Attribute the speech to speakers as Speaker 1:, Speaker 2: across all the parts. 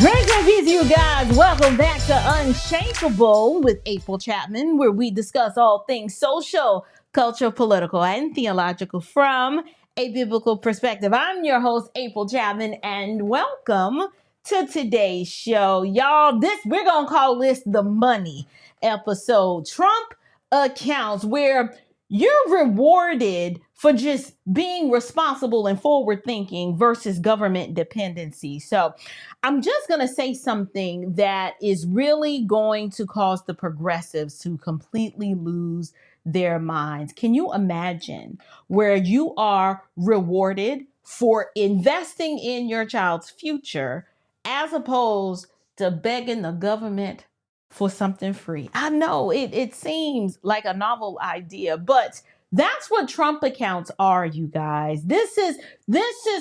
Speaker 1: Grace and peace, you guys. Welcome back to Unshakable with April Chapman, where we discuss all things social, cultural, political, and theological from a biblical perspective. I'm your host, April Chapman, and welcome to today's show. Y'all, we're gonna call this the money episode. Trump accounts, where you're rewarded for just being responsible and forward thinking versus government dependency. So I'm just going to say something that is really going to cause the progressives to completely lose their minds. Can you imagine where you are rewarded for investing in your child's future as opposed to begging the government for something free? I know it seems like a novel idea, but that's what Trump accounts are, you guys. This is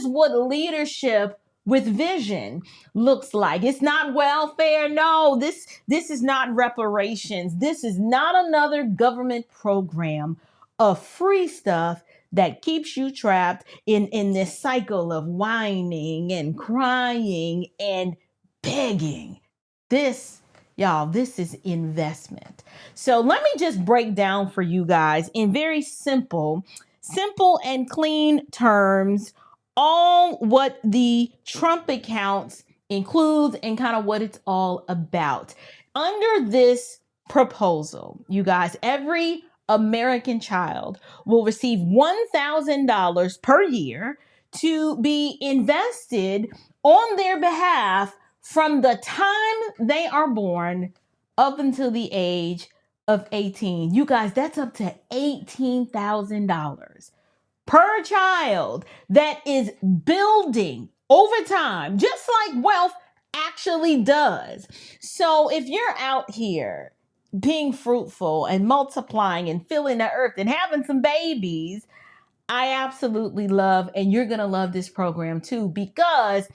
Speaker 1: what leadership with vision looks like. It's not welfare. No, this is not reparations. This is not another government program of free stuff that keeps you trapped in this cycle of whining and crying and begging. Y'all, this is investment. So let me just break down for you guys in very simple and clean terms all what the Trump accounts includes and kind of what it's all about. Under this proposal, you guys, every American child will receive $1,000 per year to be invested on their behalf from the time they are born up until the age of 18. You guys, that's up to $18,000 per child that is building over time, just like wealth actually does. So if you're out here being fruitful and multiplying and filling the earth and having some babies, I absolutely love, and you're going to love this program too, because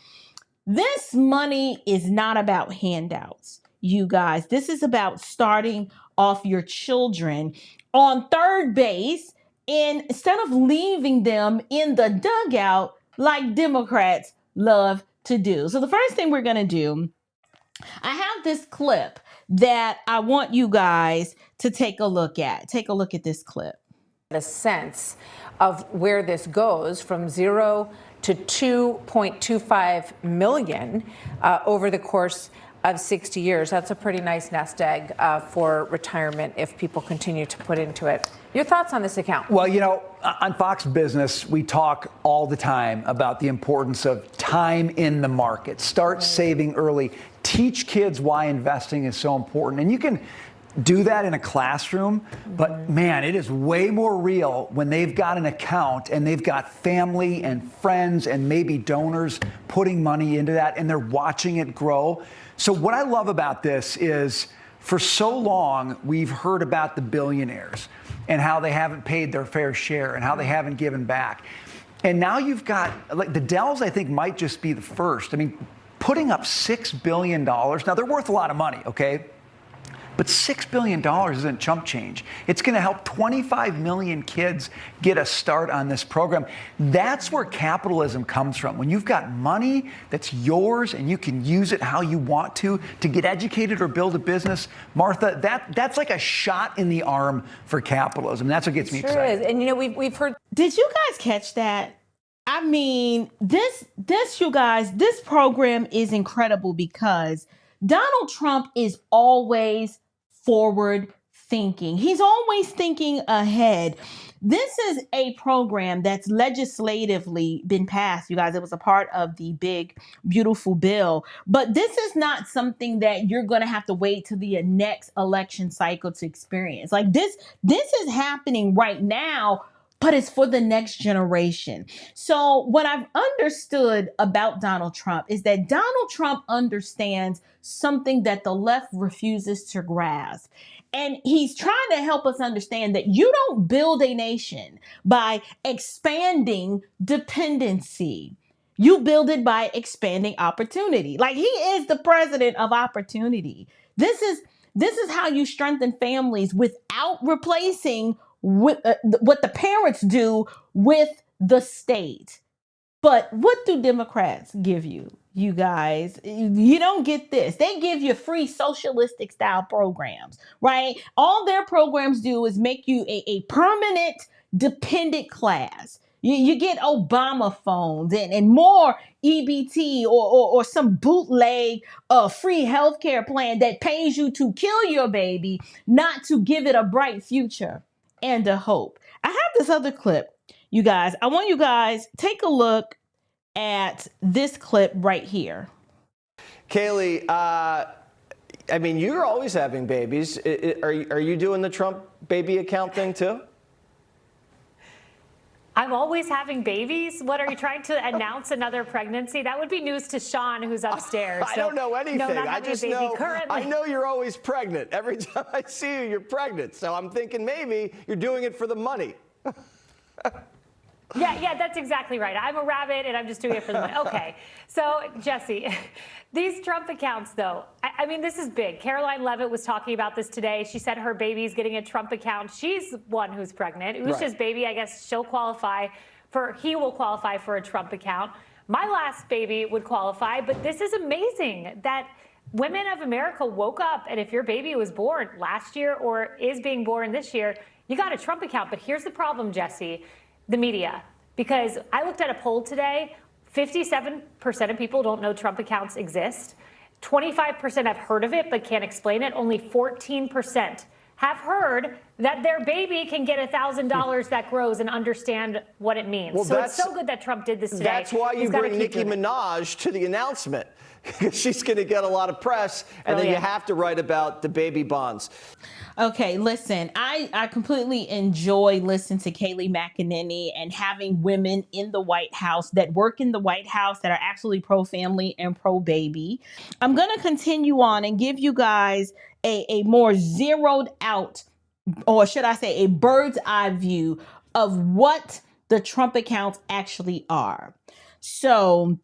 Speaker 1: this money is not about handouts, you guys. This is about starting off your children on third base instead of leaving them in the dugout like Democrats love to do. So the first thing we're going to do, I have this clip that I want you guys to take a look at. Take a look at this clip.
Speaker 2: A sense of where this goes from 0 to 2.25 million over the course of 60 years. That's a pretty nice nest egg for retirement if people continue to put into it. Your thoughts on this account?
Speaker 3: Well, you know, on Fox Business, we talk all the time about the importance of time in the market. Start saving early. Teach kids why investing is so important. And you can do that in a classroom, but man, it is way more real when they've got an account and they've got family and friends and maybe donors putting money into that and they're watching it grow. So what I love about this is for so long, we've heard about the billionaires and how they haven't paid their fair share and how they haven't given back. And now you've got, like, the Dells, I think, might just be the first. I mean, putting up $6 billion. Now, they're worth a lot of money, okay? But $6 billion isn't chump change. It's going to help 25 million kids get a start on this program. That's where capitalism comes from. When you've got money that's yours and you can use it how you want to get educated or build a business, Martha, that's like a shot in the arm for capitalism. That's what gets me excited.
Speaker 2: Is. And you know, we've heard.
Speaker 1: Did you guys catch that? I mean, this you guys, this program is incredible because Donald Trump is always forward thinking. He's always thinking ahead. This is a program that's legislatively been passed, you guys. It was a part of the big, beautiful bill. But this is not something that you're going to have to wait to the next election cycle to experience. Like this is happening right now, but it's for the next generation. So what I've understood about Donald Trump is that Donald Trump understands something that the left refuses to grasp. And he's trying to help us understand that you don't build a nation by expanding dependency. You build it by expanding opportunity. Like, he is the president of opportunity. This is how you strengthen families without replacing what the parents do with the state. But what do Democrats give you? You guys, you don't get this. They give you free socialistic style programs, right? All their programs do is make you a permanent dependent class. You get Obama phones and more EBT or some bootleg free healthcare plan that pays you to kill your baby, not to give it a bright future and a hope. I have this other clip, you guys. I want you guys take a look at this clip right here.
Speaker 4: Kaylee, I mean, you're always having babies. Are you doing the Trump baby account thing too?
Speaker 5: I'm always having babies? What, are you trying to announce another pregnancy? That would be news to Sean, who's upstairs.
Speaker 4: I don't know anything.
Speaker 5: No, not
Speaker 4: I
Speaker 5: having
Speaker 4: just
Speaker 5: a baby
Speaker 4: know.
Speaker 5: currently.
Speaker 4: I know you're always pregnant. Every time I see you, you're pregnant. So I'm thinking maybe you're doing it for the money.
Speaker 5: Yeah, that's exactly right. I'm a rabbit, and I'm just doing it for the money. Okay, so Jesse, these Trump accounts, though, I mean, this is big. Caroline Leavitt was talking about this today. She said her baby's getting a Trump account. She's one who's pregnant. Usha's baby, I guess he will qualify for a Trump account. My last baby would qualify, but this is amazing that women of America woke up, and if your baby was born last year or is being born this year, you got a Trump account. But here's the problem, Jesse. The media, because I looked at a poll today, 57% of people don't know Trump accounts exist. 25% have heard of it but can't explain it. Only 14% have heard that their baby can get $1,000 that grows and understand what it means.
Speaker 4: Well,
Speaker 5: so it's so good that Trump did this today.
Speaker 4: That's why you bring Nicki
Speaker 5: doing it.
Speaker 4: Minaj to the announcement. She's going to get a lot of press, and then you have to write about the baby bonds.
Speaker 1: Okay, listen, I completely enjoy listening to Kayleigh McEnany and having women in the White House that work in the White House that are actually pro-family and pro-baby. I'm going to continue on and give you guys a more zeroed out, or should I say a bird's eye view of what the Trump accounts actually are. So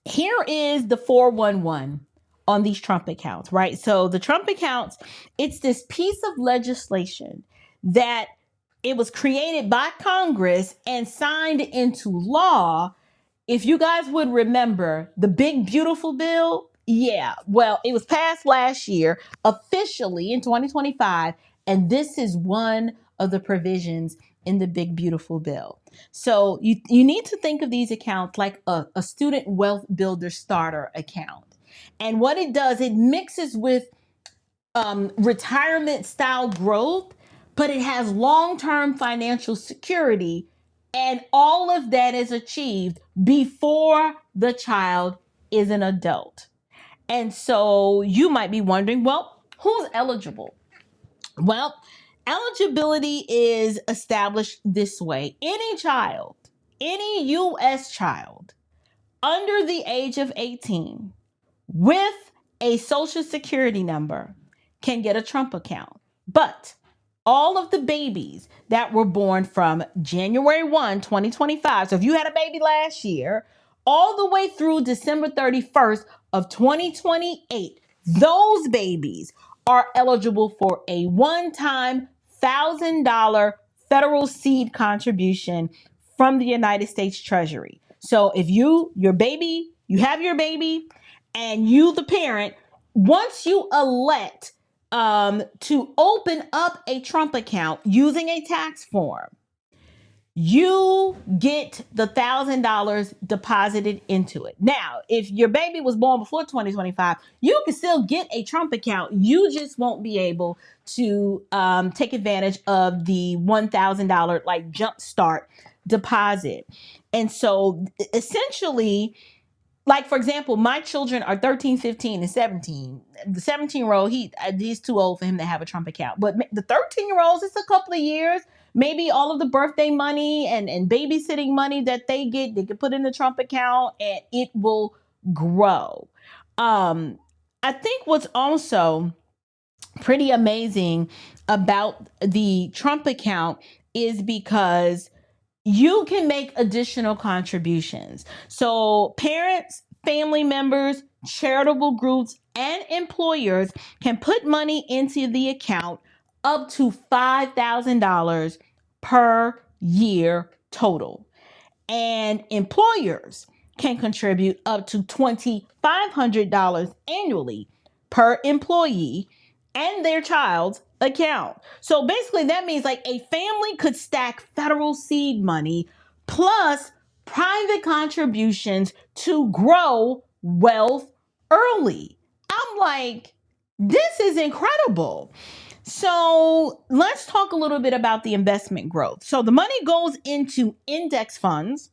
Speaker 1: here is the 411 on these Trump accounts, right? So the Trump accounts, it's this piece of legislation that it was created by Congress and signed into law. If you guys would remember the big, beautiful bill, yeah, well, it was passed last year officially in 2025. And this is one of the provisions in the big, beautiful bill. So you need to think of these accounts like a student wealth builder starter account. And what it does, it mixes with retirement style growth, but it has long-term financial security. And all of that is achieved before the child is an adult. And so you might be wondering, well, who's eligible? Well, eligibility is established this way. Any child, any U.S. child under the age of 18 with a social security number can get a Trump account. But all of the babies that were born from January 1, 2025, so if you had a baby last year, all the way through December 31st of 2028, those babies are eligible for a one-time $1,000 federal seed contribution from the United States Treasury. So if you have your baby, and you, the parent, once you elect to open up a Trump account using a tax form, you get the $1,000 deposited into it. Now, if your baby was born before 2025, you can still get a Trump account. You just won't be able to take advantage of the $1,000 like jump start deposit. And so essentially, like, for example, my children are 13, 15, and 17. The 17-year-old, he's too old for him to have a Trump account. But the 13-year-olds, it's a couple of years. Maybe all of the birthday money and babysitting money that they get, they can put in the Trump account and it will grow. I think what's also pretty amazing about the Trump account is because you can make additional contributions. So parents, family members, charitable groups, and employers can put money into the account up to $5,000 per year total. and employers can contribute up to $2,500 annually per employee and their child's account. So basically that means like a family could stack federal seed money plus private contributions to grow wealth early. I'm like, this is incredible. So let's talk a little bit about the investment growth. So the money goes into index funds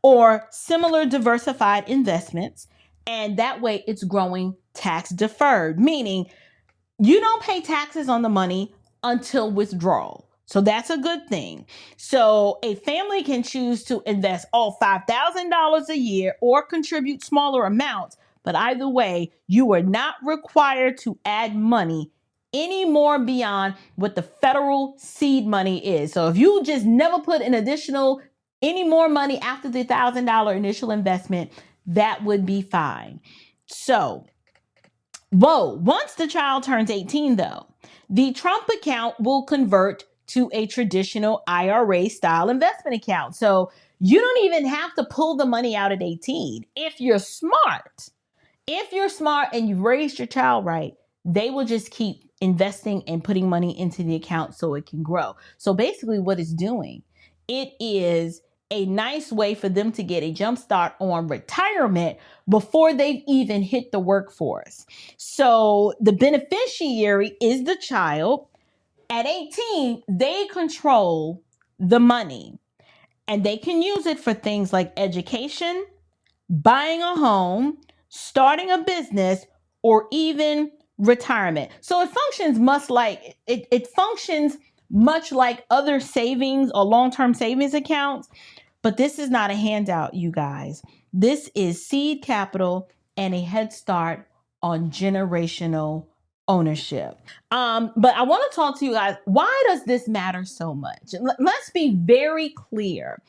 Speaker 1: or similar diversified investments, and that way it's growing tax deferred, meaning you don't pay taxes on the money until withdrawal. So that's a good thing. So a family can choose to invest all $5,000 a year or contribute smaller amounts, but either way, you are not required to add money any more beyond what the federal seed money is. So if you just never put an additional any more money after the $1,000 initial investment, that would be fine. So once the child turns 18, though, the Trump account will convert to a traditional IRA style investment account. So you don't even have to pull the money out at 18. If you're smart and you've raised your child right, they will just keep investing and putting money into the account so it can grow. So basically what it's doing, it is a nice way for them to get a jump start on retirement before they've even hit the workforce. So the beneficiary is the child. At 18, they control the money and they can use it for things like education, buying a home, starting a business, or even retirement. So it functions much like other savings or long-term savings accounts, but this is not a handout, you guys. This is seed capital and a head start on generational ownership. But I want to talk to you guys. Why does this matter so much? Let's be very clear.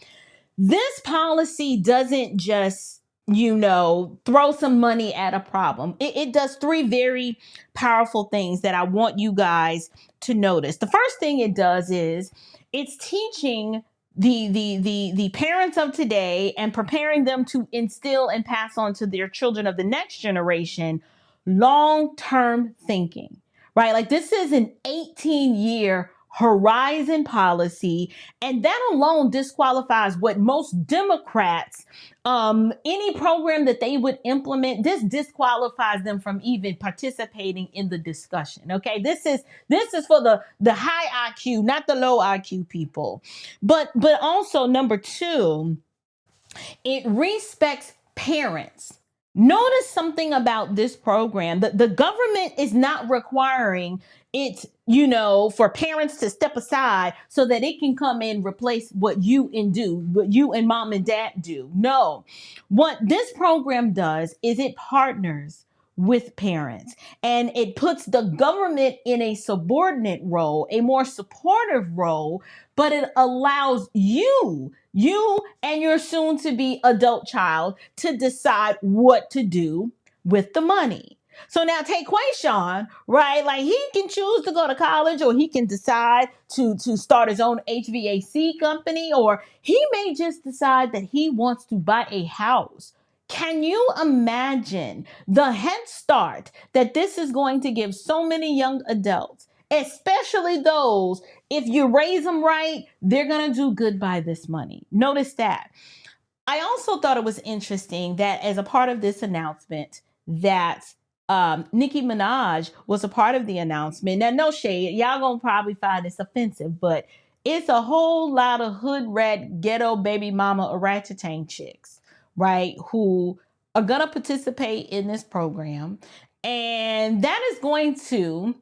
Speaker 1: This policy doesn't just, throw some money at a problem. It does three very powerful things that I want you guys to notice. The first thing it does is it's teaching the parents of today and preparing them to instill and pass on to their children of the next generation long-term thinking, right? Like this is an 18-year horizon policy, and that alone disqualifies what most Democrats, any program that they would implement, this disqualifies them from even participating in the discussion. Okay, this is for the high IQ, not the low IQ people. But also number two, it respects parents. Notice something about this program. The government is not requiring it, for parents to step aside so that it can come and replace what you and mom and dad do. No. What this program does is it partners with parents and it puts the government in a subordinate role, a more supportive role, but it allows you and your soon to be adult child to decide what to do with the money. So now take Quayshawn, right? Like he can choose to go to college, or he can decide to start his own HVAC company, or he may just decide that he wants to buy a house. Can you imagine the head start that this is going to give so many young adults, especially those, if you raise them right, they're going to do good by this money. Notice that. I also thought it was interesting that as a part of this announcement that Nicki Minaj was a part of the announcement. Now, no shade. Y'all going to probably find this offensive, but it's a whole lot of hood rat, ghetto baby mama orangutan chicks, right, who are going to participate in this program. And that is going to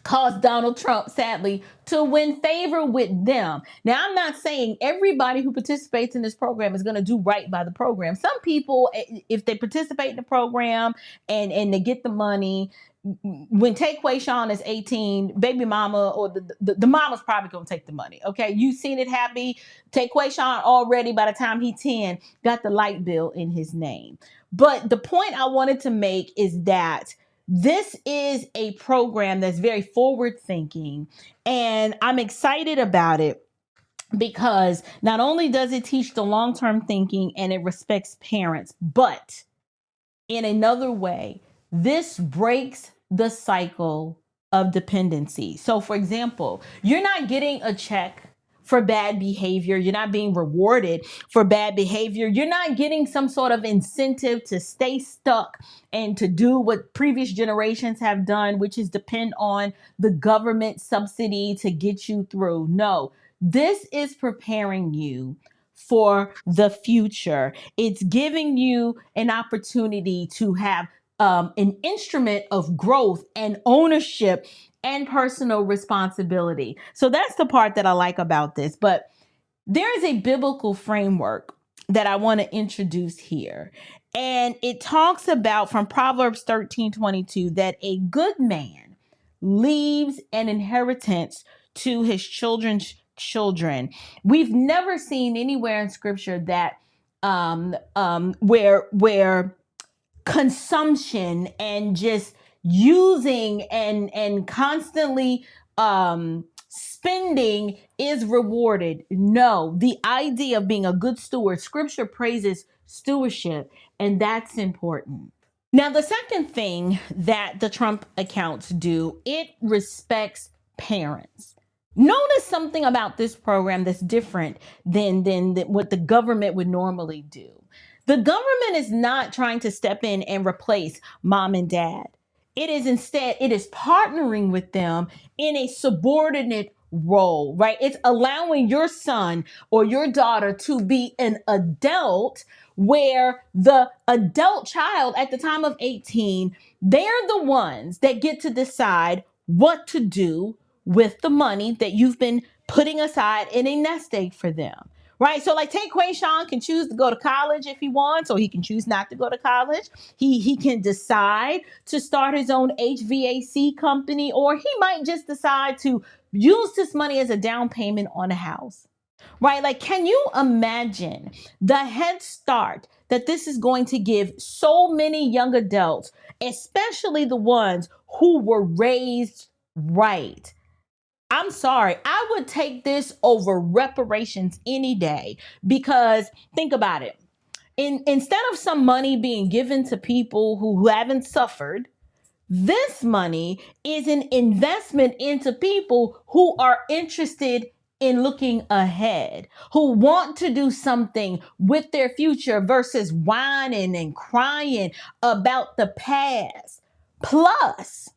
Speaker 1: cause Donald Trump, sadly, to win favor with them. Now, I'm not saying everybody who participates in this program is going to do right by the program. Some people, if they participate in the program and they get the money, when Take Quayshawn is 18, baby mama or the mama's probably going to take the money. Okay, you've seen it happy. Take Quayshawn already, by the time he's 10, got the light bill in his name. But the point I wanted to make is that this is a program that's very forward thinking, and I'm excited about it because not only does it teach the long-term thinking and it respects parents, but in another way, this breaks the cycle of dependency. So, for example, you're not getting a check for bad behavior. You're not being rewarded for bad behavior. You're not getting some sort of incentive to stay stuck and to do what previous generations have done, which is depend on the government subsidy to get you through. No, this is preparing you for the future. It's giving you an opportunity to have an instrument of growth and ownership and personal responsibility. So that's the part that I like about this. But there is a biblical framework that I want to introduce here. And it talks about from Proverbs 13:22 that a good man leaves an inheritance to his children's children. We've never seen anywhere in scripture that where consumption and just using and constantly spending is rewarded. No, the idea of being a good steward, scripture praises stewardship, and that's important. Now, the second thing that the Trump accounts do, it respects parents. Notice something about this program that's different than what the government would normally do. The government is not trying to step in and replace mom and dad. It is instead, it is partnering with them in a subordinate role, right? It's allowing your son or your daughter to be an adult where the adult child at the time of 18, they're the ones that get to decide what to do with the money that you've been putting aside in a nest egg for them. Right. So like take Quayshawn can choose to go to college if he wants, or he can choose not to go to college. He can decide to start his own HVAC company, or he might just decide to use this money as a down payment on a house. Right? Like, can you imagine the head start that this is going to give so many young adults, especially the ones who were raised right? I'm sorry, I would take this over reparations any day, because think about it. Instead of some money being given to people who haven't suffered, this money is an investment into people who are interested in looking ahead, who want to do something with their future versus whining and crying about the past. Plus,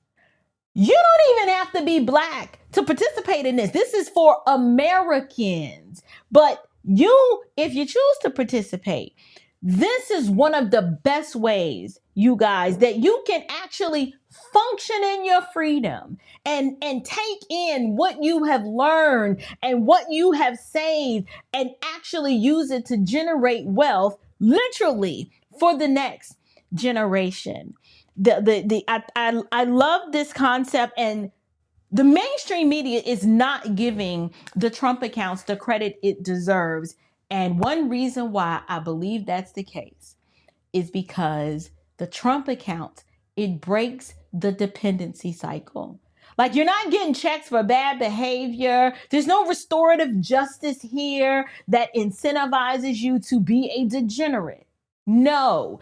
Speaker 1: you don't even have to be Black to participate in this. This is for Americans. But if you choose to participate, this is one of the best ways, you guys, that you can actually function in your freedom and take in what you have learned and what you have saved and actually use it to generate wealth, literally, for the next generation. I love this concept, and the mainstream media is not giving the Trump accounts the credit it deserves. And one reason why I believe that's the case is because the Trump account, it breaks the dependency cycle. Like, you're not getting checks for bad behavior. There's no restorative justice here that incentivizes you to be a degenerate. No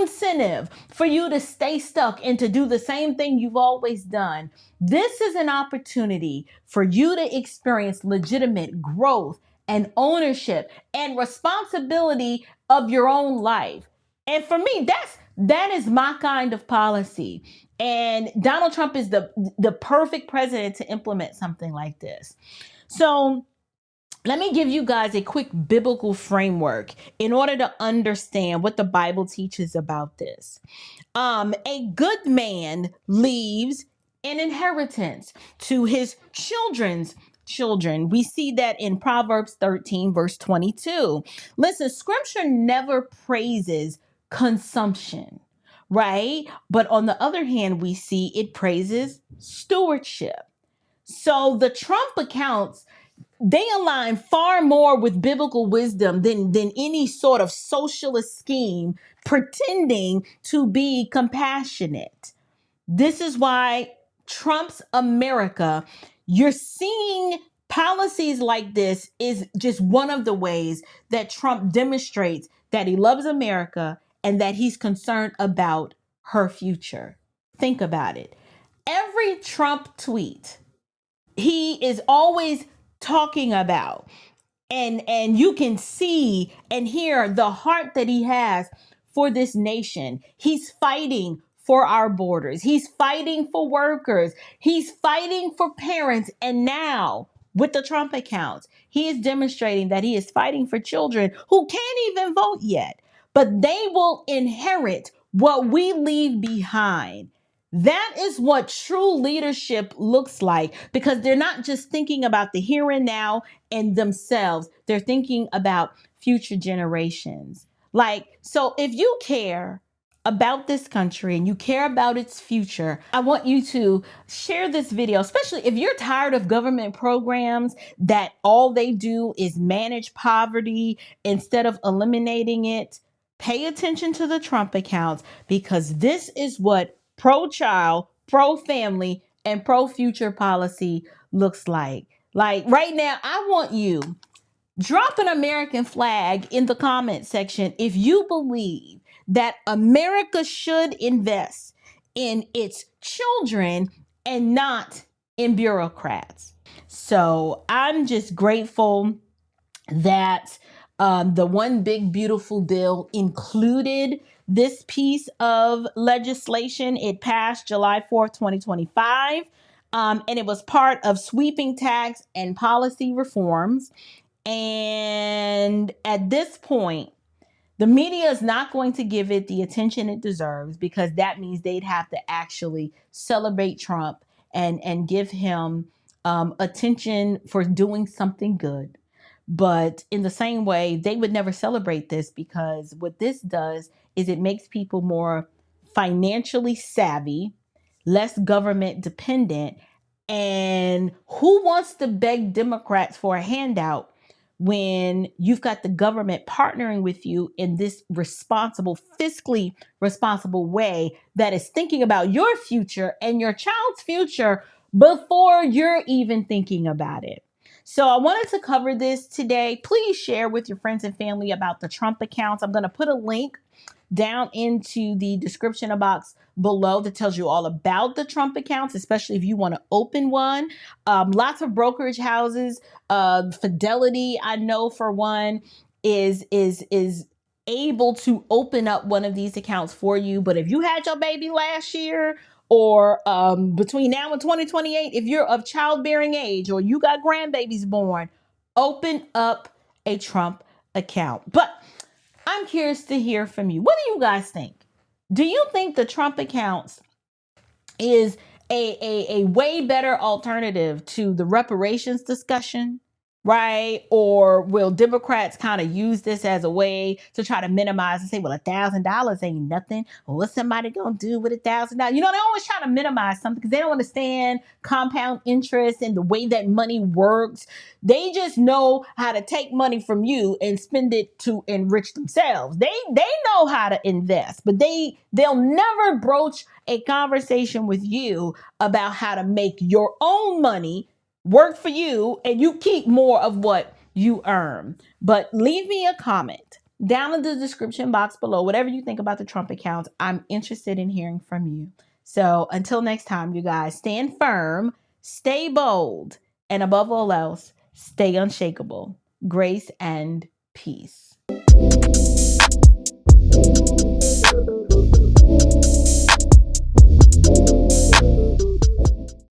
Speaker 1: incentive for you to stay stuck and to do the same thing you've always done. This is an opportunity for you to experience legitimate growth and ownership and responsibility of your own life. And for me, that is my kind of policy. And Donald Trump is the perfect president to implement something like this. So let me give you guys a quick biblical framework in order to understand what the Bible teaches about this. A good man leaves an inheritance to his children's children. We see that in Proverbs 13, verse 22. Listen, scripture never praises consumption, right? But on the other hand, we see it praises stewardship. So the Trump accounts, they align far more with biblical wisdom than any sort of socialist scheme pretending to be compassionate. This is why Trump's America, you're seeing Policies like this is just one of the ways that Trump demonstrates that he loves America and that he's concerned about her future. Think about it. Every Trump tweet, he is always talking about, and you can see and hear the heart that he has for this nation. He's fighting for our borders. He's fighting for workers. He's fighting for parents. And now, with the Trump accounts, he is demonstrating that he is fighting for children who can't even vote yet, but they will inherit what we leave behind. That is what true leadership looks like, because they're not just thinking about the here and now and themselves. They're thinking about future generations. So if you care about this country and you care about its future, I want you to share this video, especially if you're tired of government programs that all they do is manage poverty instead of eliminating it. Pay attention to the Trump accounts, because this is what pro-child, pro-family, and pro-future policy looks like. Like right now, I want you, drop an American flag in the comment section if you believe that America should invest in its children and not in bureaucrats. So I'm just grateful that the One Big Beautiful Bill included this piece of legislation. It passed July 4th, 2025, and it was part of sweeping tax and policy reforms. And at this point, the media is not going to give it the attention it deserves, because that means they'd have to actually celebrate Trump and give him attention for doing something good. But in the same way, they would never celebrate this, because what this does is it makes people more financially savvy, less government dependent. And who wants to beg Democrats for a handout when you've got the government partnering with you in this responsible, fiscally responsible way that is thinking about your future and your child's future before you're even thinking about it? So I wanted to cover this today. Please share with your friends and family about the Trump accounts. I'm going to put a link down into the description box below that tells you all about the Trump accounts, especially if you want to open one. Lots of brokerage houses, Fidelity, I know for one, is able to open up one of these accounts for you. But if you had your baby last year, or between now and 2028, if you're of childbearing age or you got grandbabies born, open up a Trump account. But I'm curious to hear from you. What do you guys think? Do you think the Trump accounts is a way better alternative to the reparations discussion, right? Or will Democrats kind of use this as a way to try to minimize and say, well, $1,000 ain't nothing. Well, what's somebody gonna do with $1,000? You know, they always try to minimize something because they don't understand compound interest and the way that money works. They just know how to take money from you and spend it to enrich themselves. They know how to invest, but they'll never broach a conversation with you about how to make your own money work for you and you keep more of what you earn. But leave me a comment down in the description box below, whatever you think about the Trump accounts. I'm interested in hearing from you. So until next time, you guys, stand firm, stay bold, and above all else, stay unshakable. Grace and peace.